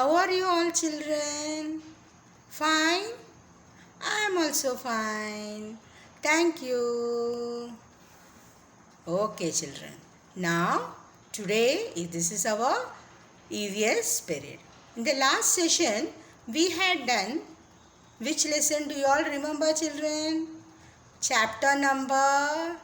How are you all children? Fine? I am also fine. Thank you. Okay children. Now today this is our EVS period. In the last session we had done which lesson do you all remember children? Chapter number,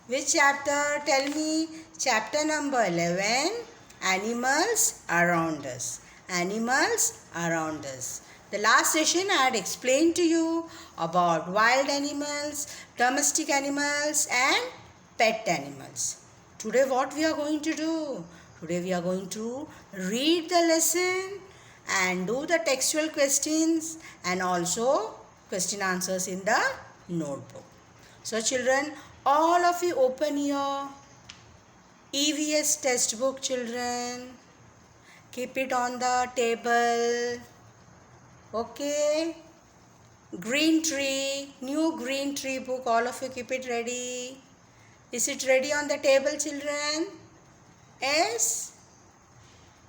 which chapter? Tell me. Chapter number 11, Animals Around Us. Animals around us. The last session I had explained to you about wild animals, domestic animals and pet animals. Today what we are going to do? Today we are going to read the lesson and do the textual questions and also question answers in the notebook. So children, all of you open your EVS textbook children. Keep it on the table. Okay. Green tree, new green tree book, all of you keep it ready. Is it ready on the table children? Yes?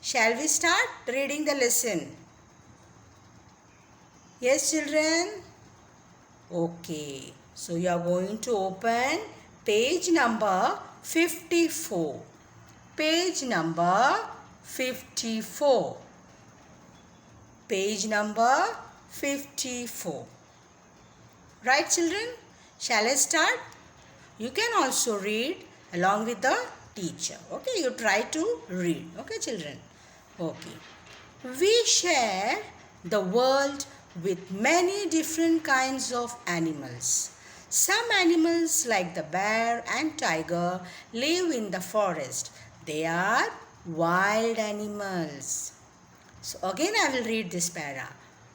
Shall we start reading the lesson? Yes children? Okay. So you are going to open page number 54. Page number 54. Page number 54. Right children? Shall I start? You can also read along with the teacher. Okay, you try to read. Okay children? Okay. We share the world with many different kinds of animals. Some animals like the bear and tiger live in the forest. They are wild animals. So again I will read this para.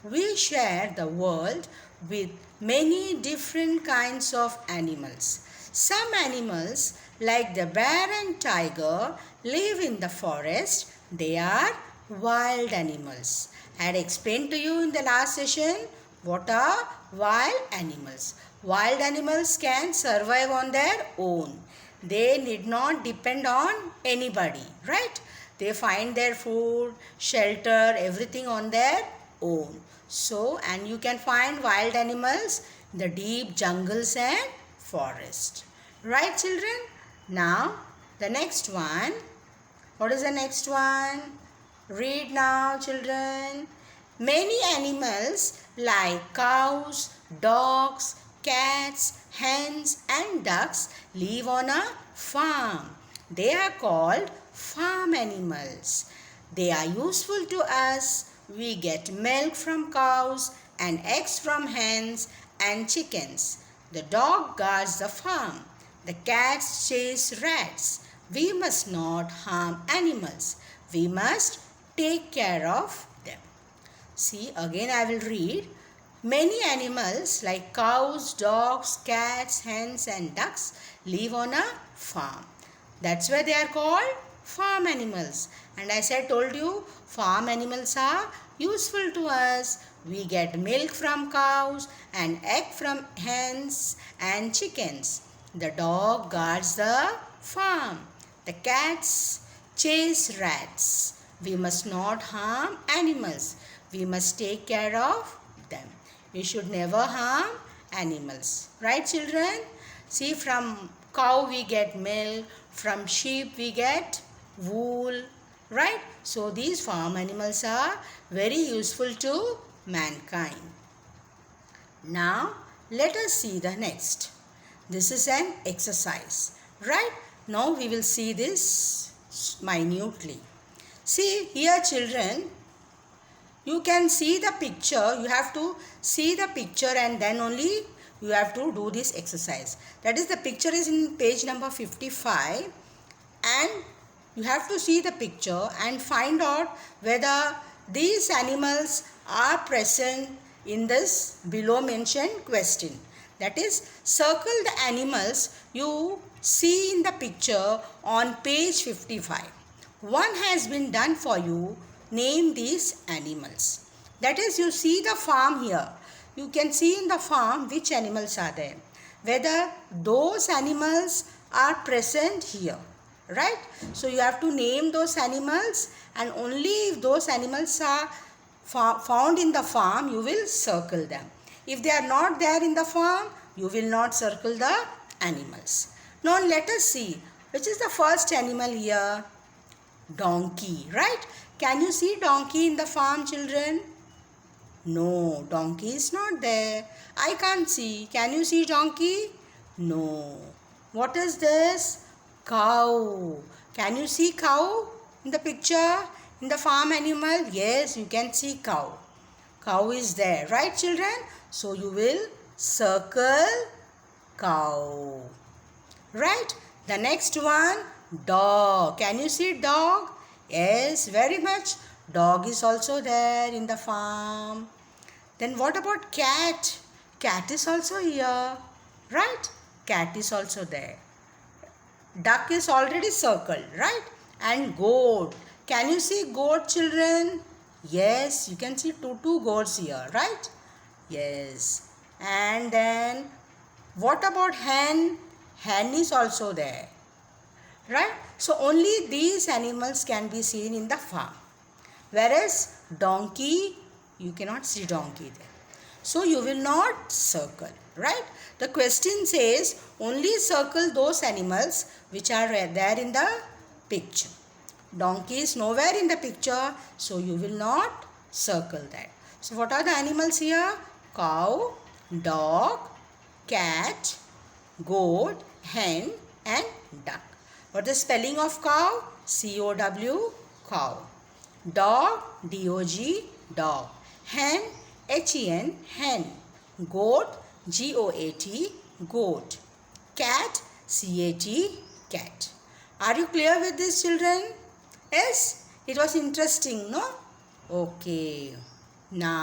We share the world with many different kinds of animals. Some animals like the bear and tiger live in the forest. They are wild animals. I had explained to you in the last session what are wild animals. Wild animals can survive on their own. They need not depend on anybody, right? They find their food, shelter, everything on their own. So, and you can find wild animals in the deep jungles and forest. Right children? Now, the next one. What is the next one? Read now children. Many animals like cows, dogs, cats, hens and ducks live on a farm. They are called farm animals. They are useful to us. We get milk from cows and eggs from hens and chickens. The dog guards the farm. The cats chase rats. We must not harm animals. We must take care of them. See, again I will read. Many animals like cows, dogs, cats, hens and ducks live on a farm. That's why they are called farm animals. And as I told you, farm animals are useful to us. We get milk from cows and egg from hens and chickens. The dog guards the farm. The cats chase rats. We must not harm animals. We must take care of them. We should never harm animals. Right children? See, from cow we get milk. From sheep we get wool. Right? So these farm animals are very useful to mankind. Now let us see the next. This is an exercise. Right? Now we will see this minutely. See here children, you can see the picture. You have to see the picture and then only you have to do this exercise. That is, the picture is in page number 55 and you have to see the picture and find out whether these animals are present in this below mentioned question. That is, circle the animals you see in the picture on page 55. One has been done for you. Name these animals. That is, you see the farm here. You can see in the farm which animals are there. Whether those animals are present here. right? So you have to name those animals, and only if those animals are found in the farm, you will circle them. If they are not there in the farm, you will not circle the animals. Now let us see, which is the first animal here? Donkey, right? Can you see donkey in the farm, children? No, donkey is not there. I can't see. Can you see donkey? No. What is this? Cow. Can you see cow in the picture? In the farm animal? Yes, you can see cow. Cow is there, right, children? So you will circle cow. Right? The next one, dog. Can you see dog? Yes, very much. Dog is also there in the farm. Then what about cat? Cat is also here. Right? Cat is also there. Duck is already circled, right? And goat. Can you see goat, children? Yes, you can see two goats here, right? Yes. And then what about hen? Hen is also there, right? So only these animals can be seen in the farm. Whereas donkey, you cannot see donkey there. So you will not circle, right? The question says only circle those animals which are there in the picture. Donkey is nowhere in the picture, so you will not circle that. So what are the animals here? Cow, dog, cat, goat, hen and duck. What is the spelling of cow? C-O-W, cow. Dog, D-O-G, dog. Hen, H-E-N, hen. Goat, G-O-A-T, goat. Cat, C-A-T, cat. Are you clear with this, children? Yes? It was interesting, no? Okay. Now,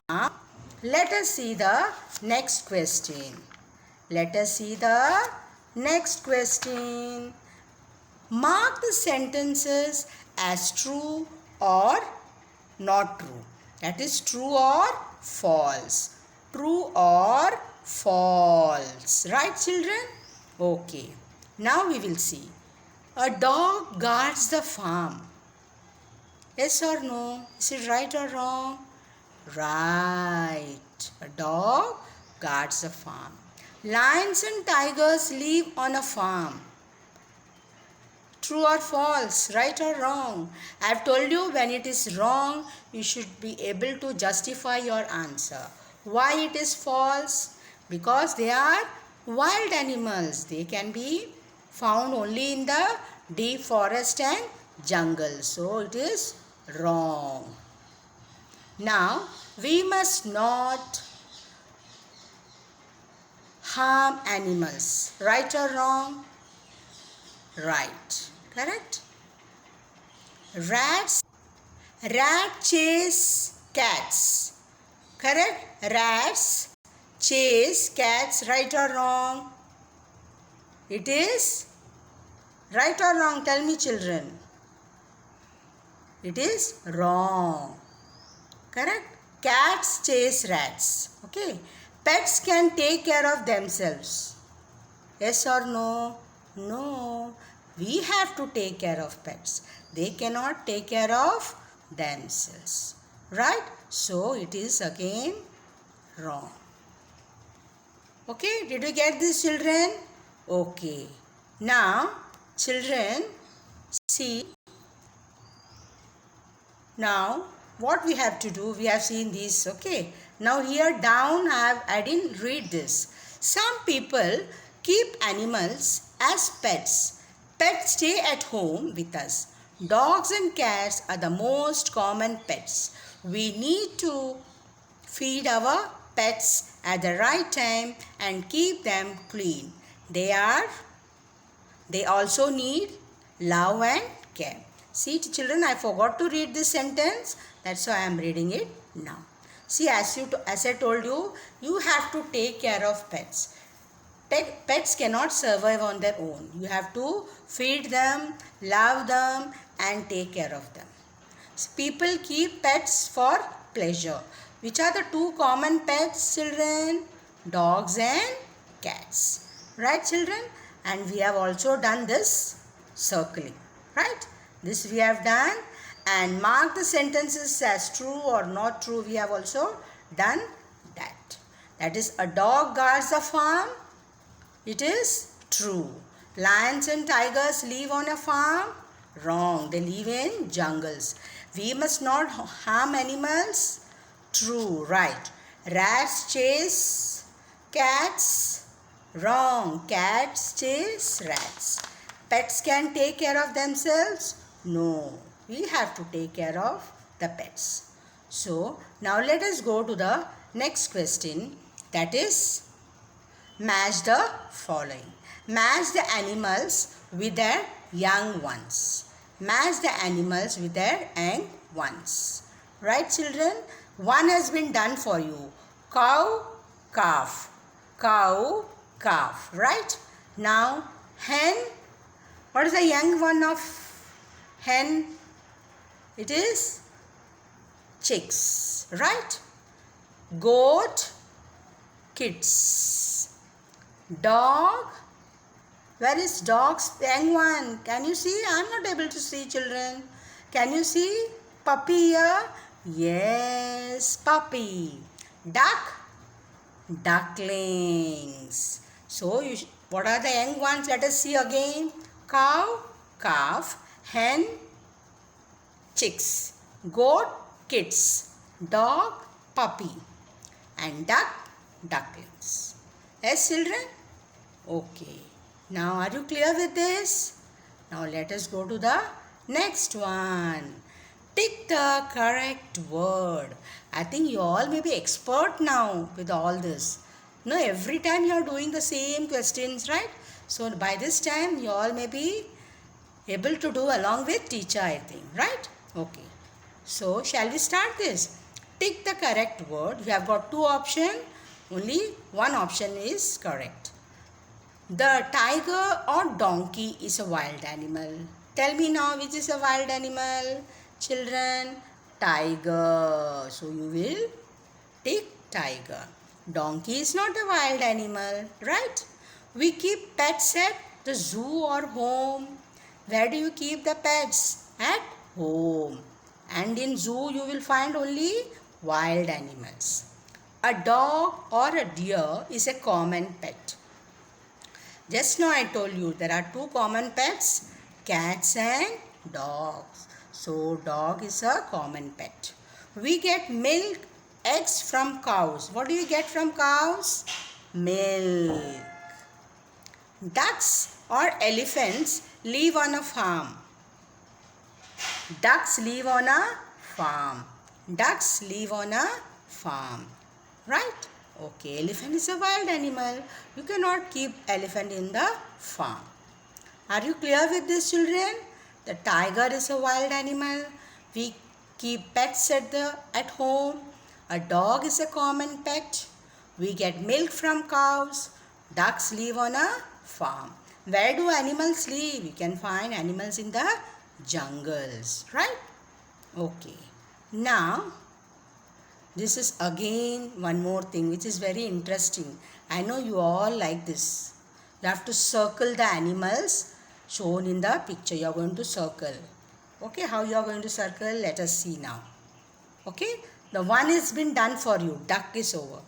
let us see the next question. Let us see the next question. Mark the sentences as true or not true. That is true or false. True or false. Right, children? Okay. Now we will see. A dog guards the farm. Yes or no? Is it right or wrong? Right. A dog guards the farm. Lions and tigers live on a farm. True or false? Right or wrong? I have told you when it is wrong, you should be able to justify your answer. Why it is false? Because they are wild animals. They can be found only in the deep forest and jungle. So it is wrong. Now, we must not harm animals. Right or wrong? Right. Correct? Rat chase cats. Correct? Rats chase cats. Right or wrong? It is right or wrong? Tell me, children. It is wrong. Correct? Cats chase rats. Okay. Pets can take care of themselves. Yes or no? No. We have to take care of pets. They cannot take care of themselves. Right? So it is again wrong. Okay. Did you get this, children? Okay. Now, children, see. Now, what we have to do, we have seen this, okay. Now here down, I didn't read this. Some people keep animals as pets. Pets stay at home with us. Dogs and cats are the most common pets. We need to feed our pets at the right time and keep them clean. They also need love and care. See, children, I forgot to read this sentence. That's why I am reading it now. See, as I told you, you have to take care of pets. Pets cannot survive on their own. You have to feed them, love them and take care of them. People keep pets for pleasure. Which are the two common pets, children? Dogs and cats. Right, children? And we have also done this circling. Right? This we have done, and mark the sentences as true or not true. We have also done that. That is, a dog guards the farm. It is true. Lions and tigers live on a farm. Wrong. They live in jungles. We must not harm animals. True. Right. Rats chase cats. Wrong. Cats chase rats. Pets can take care of themselves. No. We have to take care of the pets. So, now let us go to the next question. That is, match the following. Match the animals with their young ones. Match the animals with their young ones. Right, children? One has been done for you. Cow, calf. Cow, calf. Right? Now, hen. What is the young one of hen? It is chicks. Right? Goat, kids. Dog. Where is dog's young one? Can you see? I am not able to see, children. Can you see puppy here? Yes, puppy. Duck, ducklings. So, what are the young ones? Let us see again. Cow, calf. Hen, chicks. Goat, kids. Dog, puppy. And duck, ducklings. Yes, children? Okay. Now, are you clear with this? Now, let us go to the next one. Tick the correct word. I think you all may be expert now with all this. No, every time you are doing the same questions, right? So, by this time, you all may be able to do along with teacher, I think, right? Okay. So, shall we start this? Tick the correct word. You have got two options. Only one option is correct. The tiger or donkey is a wild animal. Tell me now, which is a wild animal? Children, tiger. So you will tick tiger. Donkey is not a wild animal, right? We keep pets at the zoo or home. Where do you keep the pets? At home. And in zoo you will find only wild animals. A dog or a deer is a common pet. Just now I told you there are two common pets, cats and dogs. So dog is a common pet. We get milk, eggs from cows. What do you get from cows? Milk. Ducks or elephants live on a farm. Ducks live on a farm. Ducks live on a farm. Right? Okay, elephant is a wild animal. You cannot keep elephant in the farm. Are you clear with this, children? The tiger is a wild animal. We keep pets at home. A dog is a common pet. We get milk from cows. Ducks live on a farm. Where do animals live? You can find animals in the jungles, right? Okay. Now, this is again one more thing which is very interesting. I know you all like this. You have to circle the animals shown in the picture. You are going to circle. Okay, how you are going to circle? Let us see now. Okay, the one has been done for you. Duck is over.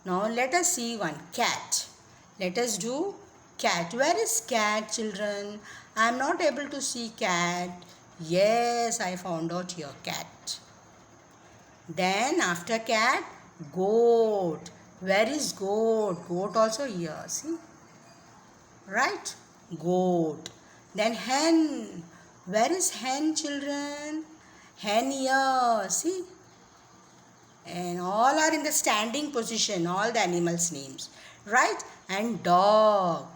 Now let us see one. Cat. Let us do cat. Where is cat, children? I am not able to see cat. Yes, I found out here. Cat. Then after cat, goat. Where is goat? Goat also here. See? Right? Goat. Then hen. Where is hen, children? Hen here. See? And all are in the standing position. All the animals' names. Right? And dog.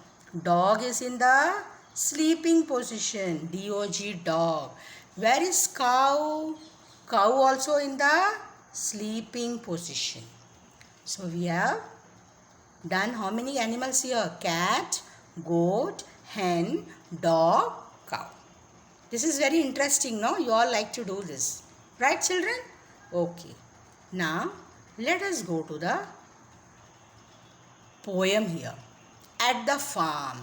Dog is in the sleeping position. D-O-G, dog. Where is cow? Cow also in the sleeping position. So we have done how many animals here? Cat, goat, hen, dog, cow. This is very interesting, no? You all like to do this. Right, children? Okay. Now, let us go to the poem here. At the farm.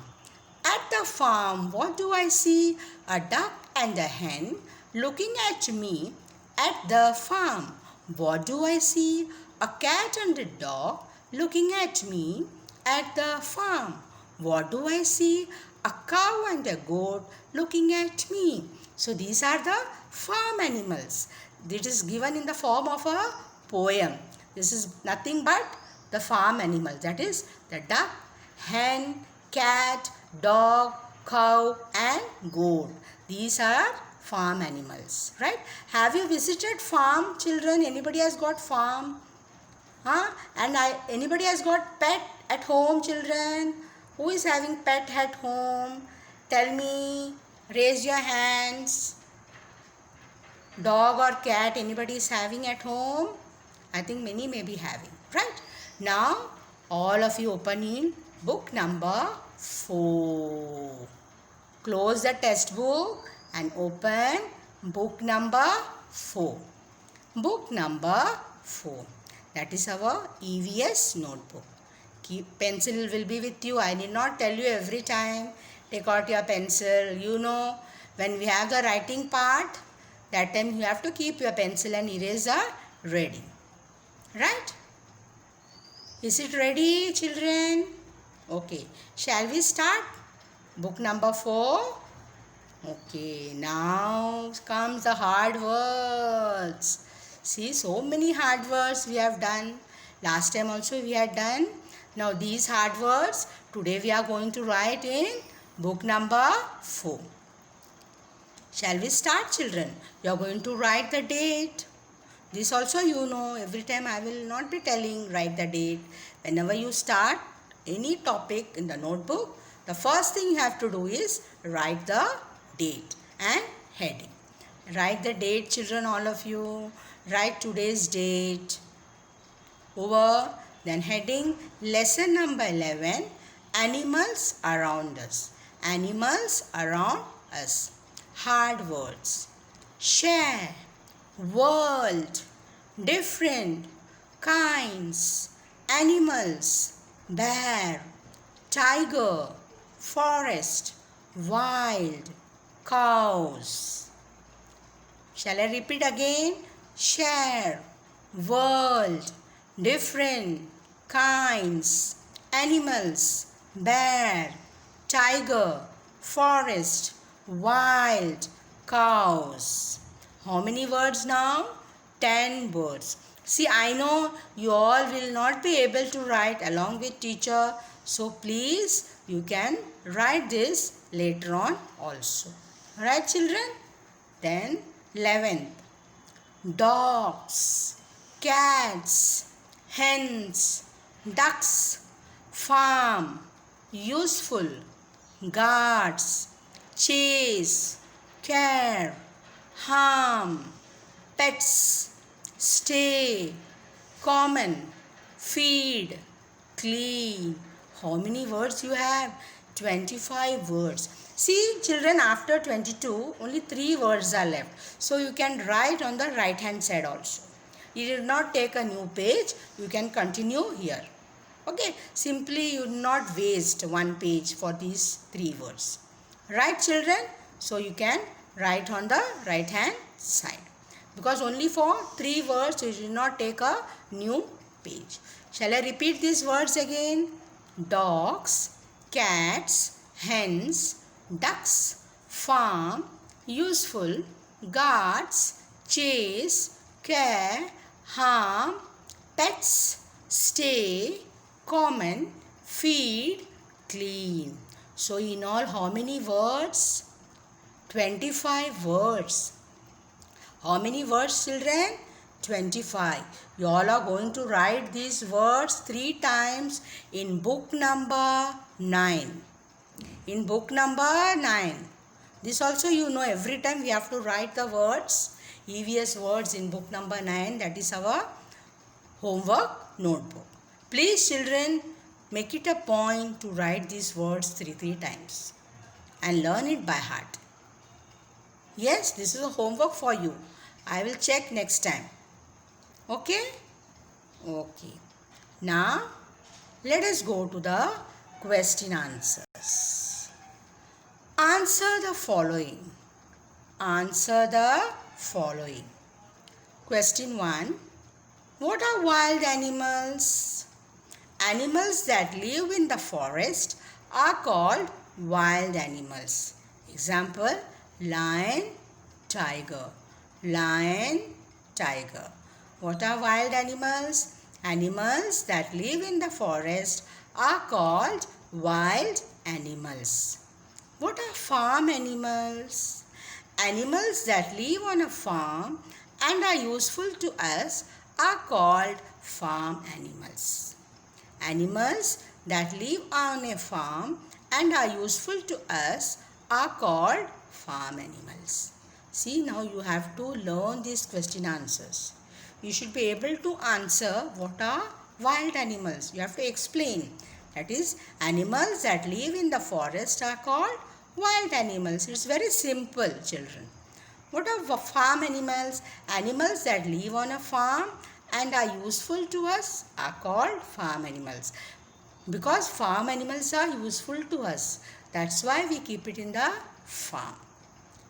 At the farm, what do I see? A duck and a hen looking at me at the farm. What do I see? A cat and a dog looking at me at the farm. What do I see? A cow and a goat looking at me. So these are the farm animals. This is given in the form of a poem. This is nothing but the farm animals. That is the duck, hen, cat, dog, cow and goat. These are farm animals, right? Have you visited farm, children? Anybody has got farm? Huh? And anybody has got pet at home, children? Who is having pet at home? Tell me. Raise your hands. Dog or cat, anybody is having at home? I think many may be having, right? Now, all of you open in book number 4. Close the test book and open book number 4. Book number 4. That is our EVS notebook. Pencil will be with you. I need not tell you every time. Take out your pencil. You know, when we have the writing part, that time you have to keep your pencil and eraser ready. Right? Is it ready, children? Okay. Shall we start? Book number 4. Okay. Now comes the hard words. See, so many hard words we have done. Last time also we had done. Now these hard words, today we are going to write in book number 4. Shall we start, children? You are going to write the date. This also you know, every time I will not be telling write the date. Whenever you start any topic in the notebook, the first thing you have to do is write the date and heading. Write the date, children, all of you. Write today's date. Over. Then heading, lesson number 11, animals around us. Animals around us. Hard words. Share, world, different, kinds, animals, bear, tiger, forest, wild, cows. Shall I repeat again? Share, world, different, kinds, animals, bear, tiger, forest, wild, cows. How many words now? 10 words. See, I know you all will not be able to write along with teacher. So please, you can write this later on also. Alright, children? Then 11th. Dogs, cats, hens, ducks, farm, useful, guards, chase, care, harm, pets, stay, common, feed, clean. How many words you have? 25 words. See, children, after 22, only 3 words are left. So you can write on the right hand side also. You did not take a new page. You can continue here. Okay. Simply you not waste one page for these 3 words. Right, children? So you can write on the right hand side. Because only for 3 words you did not take a new page. Shall I repeat these words again? Dogs, cats, hens, ducks, farm, useful, guards, chase, care, harm, pets, stay, common, feed, clean. So in all, how many words? 25 words. How many words, children? 25. You all are going to write these words 3 times in book number 9. In book number 9. This also you know, every time we have to write the words, EVS words in book number 9. That is our homework notebook. Please, children, make it a point to write these words 3 times and learn it by heart. Yes, this is a homework for you. I will check next time. Okay? Okay. Now, let us go to the question answers. Answer the following. Answer the following. Question 1. What are wild animals? Animals that live in the forest are called wild animals. Example, lion, tiger. Lion, tiger. What are wild animals? Animals that live in the forest are called wild animals. What are farm animals? Animals that live on a farm and are useful to us are called farm animals. Animals that live on a farm and are useful to us are called farm animals. See, now you have to learn these question answers. You should be able to answer what are wild animals. You have to explain. That is, animals that live in the forest are called wild animals. It's very simple, children. What are farm animals? Animals that live on a farm and are useful to us are called farm animals. Because farm animals are useful to us. That's why we keep it in the farm.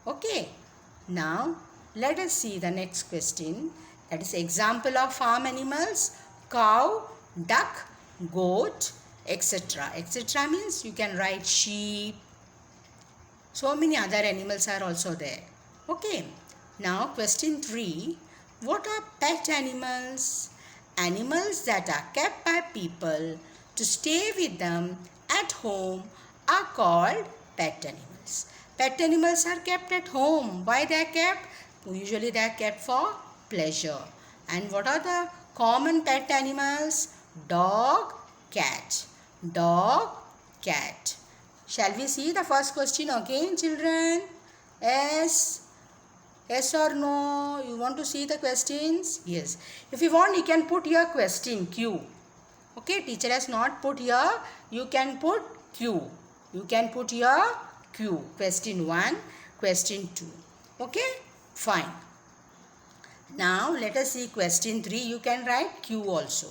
Okay. Now, let us see the next question. That is example of farm animals. Cow, duck, goat, etc. Etc. means you can write sheep. So many other animals are also there. Okay. Now, question 3. What are pet animals? Animals that are kept by people to stay with them at home are called pet animals. Pet animals are kept at home. Why they are kept? Usually they are kept for pleasure. And what are the common pet animals? Dog, cat. Dog, cat. Shall we see the first question again, children? Yes. Yes or no? You want to see the questions? Yes. If you want, you can put your question Q. Okay, teacher has not put here. You can put Q. You can put your Q. Question 1, question 2. Okay, fine. Now, let us see question 3. You can write Q also.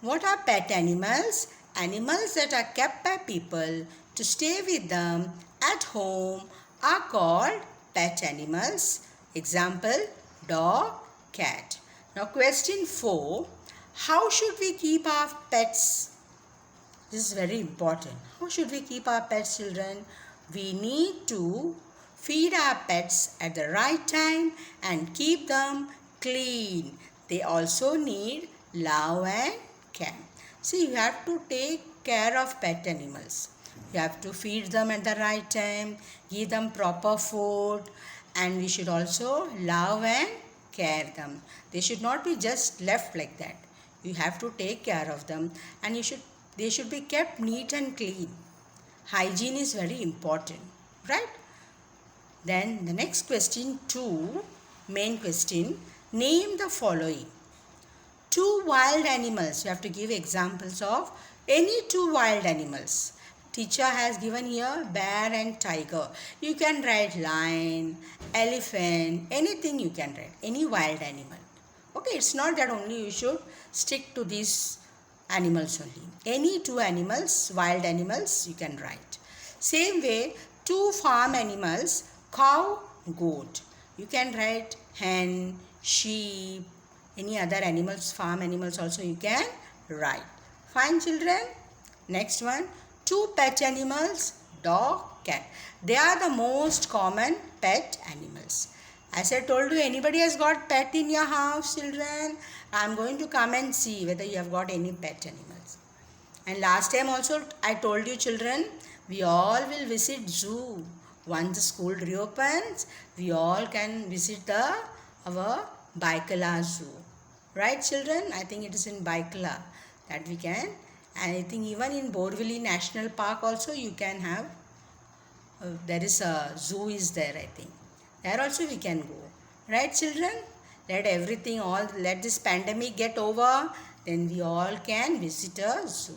What are pet animals? Animals that are kept by people to stay with them at home are called pet animals. Example, dog, cat. Now question 4. How should we keep our pets? This is very important. How should we keep our pets, children? We need to feed our pets at the right time and keep them clean. They also need love and care. See, you have to take care of pet animals. You have to feed them at the right time, give them proper food, and we should also love and care them. They should not be just left like that. You have to take care of them, and they should be kept neat and clean. Hygiene is very important, right? Then the next question 2, main question, name the following. 2 wild animals. You have to give examples of any 2 wild animals. Teacher has given here bear and tiger. You can write lion, elephant, anything you can write. Any wild animal. Okay, it's not that only you should stick to these animals only. Any 2 animals, wild animals, you can write. Same way, 2 farm animals, cow, goat. You can write hen, sheep, any other animals, farm animals also you can write. Fine, children. Next one, 2 pet animals, dog, cat. They are the most common pet animals. As I told you, anybody has got pet in your house, children? I am going to come and see whether you have got any pet animals. And last time also I told you, children, we all will visit zoo. Once the school reopens, we all can visit our Baikala Zoo. Right, children? I think it is in Baikala that we can. And I think even in Borivali National Park also you can have. There is a zoo is there, I think. There also we can go. Right, children? Let this pandemic get over. Then we all can visit a zoo.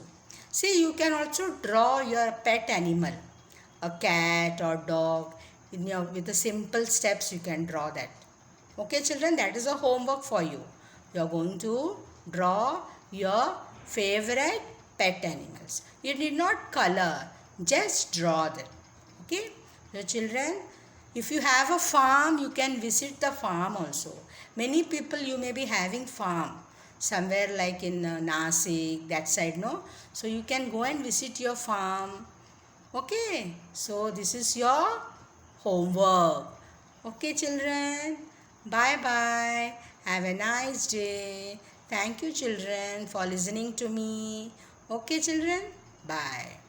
See, you can also draw your pet animal. A cat or dog. With the simple steps you can draw that. Okay, children? That is a homework for you. You are going to draw your favorite pet animals. You need not color, just draw them. Okay? So children, If you have a farm, you can visit the farm also. Many people you may be having farm somewhere like in Nasik, that side, no? So you can go and visit your farm. Okay, so this is your homework. Okay, children. Bye bye. Have a nice day. Thank you, children, for listening to me. Okay, children. Bye.